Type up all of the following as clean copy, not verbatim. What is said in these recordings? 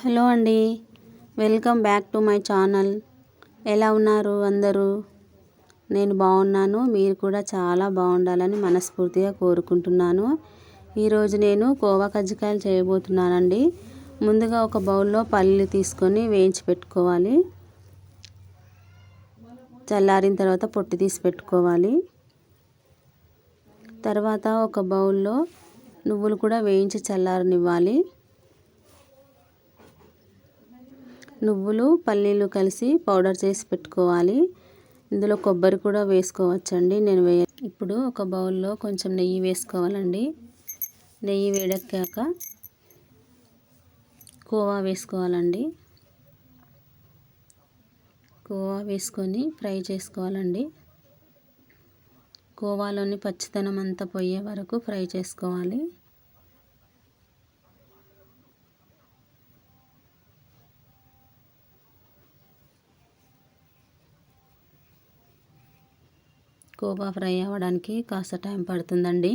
Hello అండి, welcome back to my channel. ఎలా ఉన్నారు అందరూ? నేను బాగున్నాను. మీరు కూడా చాలా బాగుండాలని మనస్ఫూర్తిగా కోరుకుంటున్నాను. ఈరోజు నేను కోవా కజ్జికాయలు చేయబోతున్నానండి. ముందుగా ఒక బౌల్లో పల్లీలు తీసుకొని వేయించి పెట్టుకోవాలి. చల్లారిన తర్వాత పొట్టు తీసి పెట్టుకోవాలి. తర్వాత ఒక బౌల్లో నువ్వులు కూడా వేయించి చల్లారనివ్వాలి. నువ్వులు పల్లీలు కలిసి పౌడర్ చేసి పెట్టుకోవాలి. ఇందులో కొబ్బరి కూడా వేసుకోవచ్చండి. ఇప్పుడు ఒక బౌల్లో కొంచెం నెయ్యి వేసుకోవాలండి. నెయ్యి వేడెక్కాక కోవా వేసుకోవాలండి. కోవా వేసుకొని ఫ్రై చేసుకోవాలండి. కోవాలోని పచ్చిదనం అంతా పోయే వరకు ఫ్రై చేసుకోవాలి. కోవా ఫ్రై అవ్వడానికి కాస్త టైం పడుతుందండి.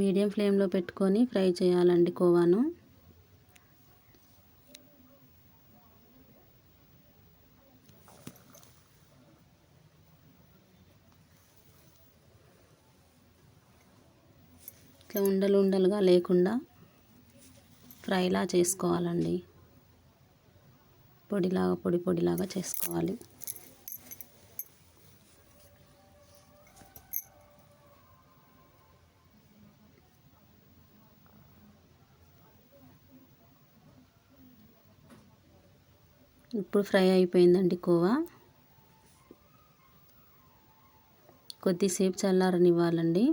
మీడియం ఫ్లేమ్లో పెట్టుకొని ఫ్రై చేయాలండి కోవాను. ఇట్లా ఉండలు ఉండలుగా లేకుండా ఫ్రైలా చేసుకోవాలండి. పొడిలాగా చేసుకోవాలి. ఇప్పుడు ఫ్రై అయిపోయిందండి కోవా. కొద్దిసేపు చల్లారనివ్వాలండి.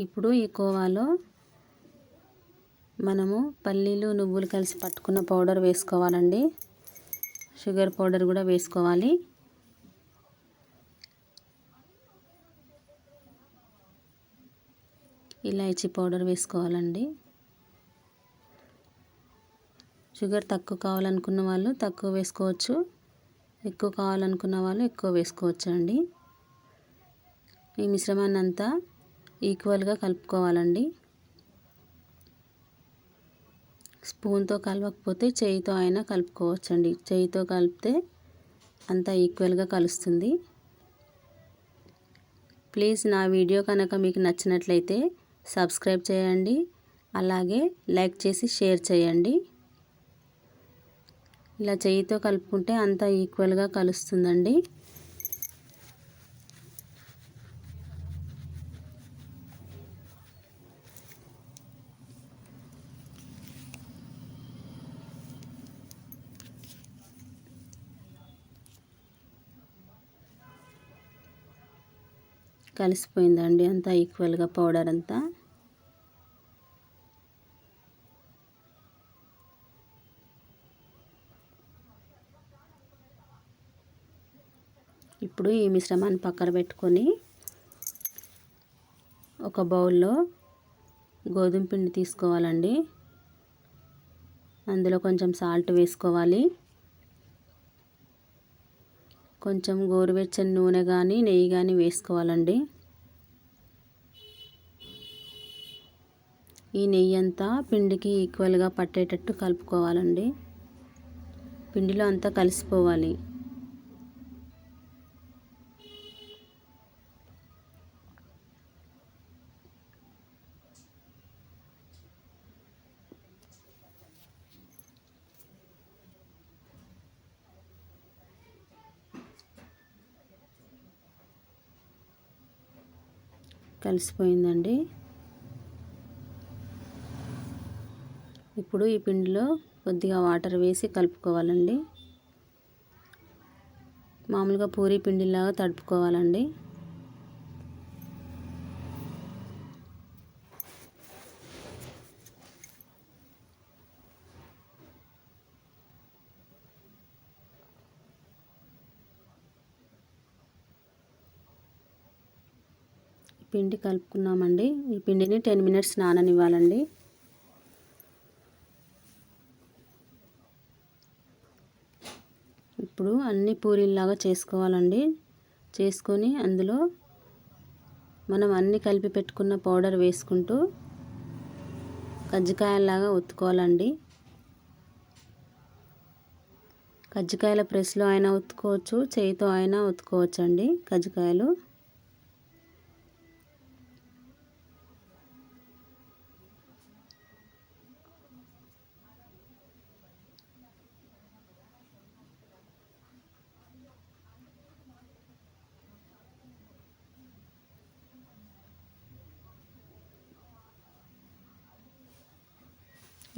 ఇప్పుడు ఈ కోవాలో మనము పల్లీలు నువ్వులు కలిసి పట్టుకున్న పౌడర్ వేసుకోవాలండి. షుగర్ పౌడర్ కూడా వేసుకోవాలి. ఇలాచీ పౌడర్ వేసుకోవాలండి. షుగర్ తక్కువ కావాలనుకున్న వాళ్ళు తక్కువ వేసుకోవచ్చు, ఎక్కువ కావాలనుకున్న వాళ్ళు ఎక్కువ వేసుకోవచ్చు అండి. ఈ మిశ్రమాన్ని అంతా ఈక్వల్గా కలుపుకోవాలండి. స్పూన్తో కలవకపోతే చేయితో అయినా కలుపుకోవచ్చండి. చేయితో కలిపితే అంతా ఈక్వల్గా కలుస్తుంది. ప్లీజ్ నా వీడియో కనుక మీకు నచ్చినట్లయితే సబ్స్క్రైబ్ చేయండి, అలాగే లైక్ చేసి షేర్ చేయండి. ఇలా చేయితో కలుపుకుంటే అంతా ఈక్వల్గా కలుస్తుందండి. కలిసిపోయిందండి అంతా ఈక్వల్గా పౌడర్ అంతా. ఇప్పుడు ఈ మిశ్రమాన్ని పక్కన పెట్టుకొని ఒక బౌల్లో గోధుమ పిండి తీసుకోవాలండి. అందులో కొంచెం సాల్ట్ వేసుకోవాలి. కొంచెం గోరువెచ్చని నూనె కానీ నెయ్యి కానీ వేసుకోవాలండి. ఈ నెయ్యి అంతా పిండికి ఈక్వల్గా పట్టేటట్టు కలుపుకోవాలండి. పిండిలో అంతా కలిసిపోవాలి. కలిసిపోయిందండి. ఇప్పుడు ఈ పిండిలో కొద్దిగా వాటర్ వేసి కలుపుకోవాలండి. మామూలుగా పూరీ పిండిలాగా తడుపుకోవాలండి. పిండి కలుపుకున్నామండి. ఈ పిండిని 10 మినిట్స్ నాననివ్వాలండి. ఇప్పుడు అన్ని పూరీల్లాగా చేసుకోవాలండి. చేసుకొని అందులో మనం అన్ని కలిపి పెట్టుకున్న పౌడర్ వేసుకుంటూ కజ్జికాయలాగా ఒత్తుకోవాలండి. కజ్జికాయల ప్రెస్లో అయినా ఒత్తుకోవచ్చు, చేయితో అయినా ఒత్తుకోవచ్చండి కజ్జికాయలు.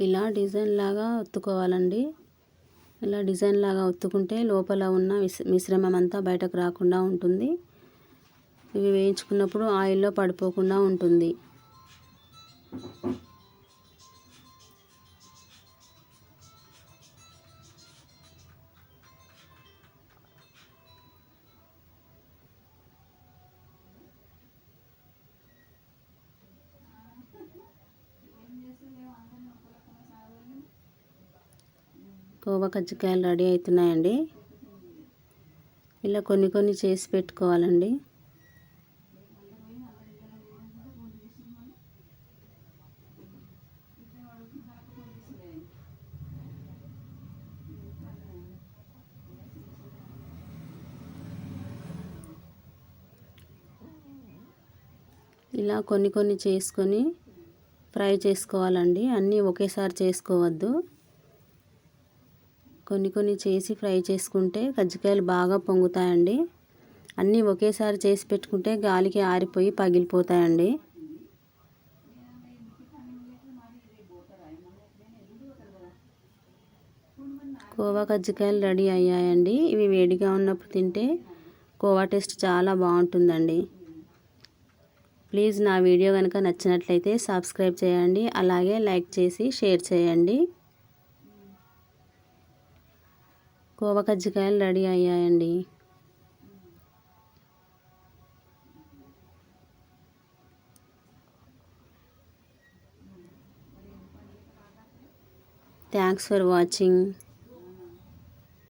ఇలా డిజైన్ లాగా ఒత్తుకోవాలండి. ఇలా డిజైన్ లాగా ఒత్తుకుంటే లోపల ఉన్న మిశ్రమం అంతా బయటకు రాకుండా ఉంటుంది. ఇవి వేయించుకున్నప్పుడు ఆయిల్లో పడిపోకుండా ఉంటుంది. కోవా కజ్జికాయలు రెడీ అవుతున్నాయండి. ఇలా కొన్ని కొన్ని చేసి పెట్టుకోవాలండి. ఇలా కొన్ని కొన్ని చేసుకొని ఫ్రై చేసుకోవాలండి. అన్నీ ఒకేసారి చేసుకోవద్దు. కొన్ని కొన్ని చేసి ఫ్రై చేసుకుంటే కజ్జికాయలు బాగా పొంగుతాయండి. అన్నీ ఒకేసారి చేసి పెట్టుకుంటే గాలికి ఆరిపోయి పగిలిపోతాయండి. కోవా కజ్జికాయలు రెడీ అయ్యాయండి. ఇవి వేడిగా ఉన్నప్పుడు తింటే కోవా టేస్ట్ చాలా బాగుంటుందండి. ప్లీజ్ నా వీడియో కనుక నచ్చినట్లయితే సబ్స్క్రైబ్ చేయండి. అలాగే లైక్ చేసి షేర్ చేయండి. కోవా కజ్జికాయలు రెడీ అయ్యాయండి. Thanks for watching.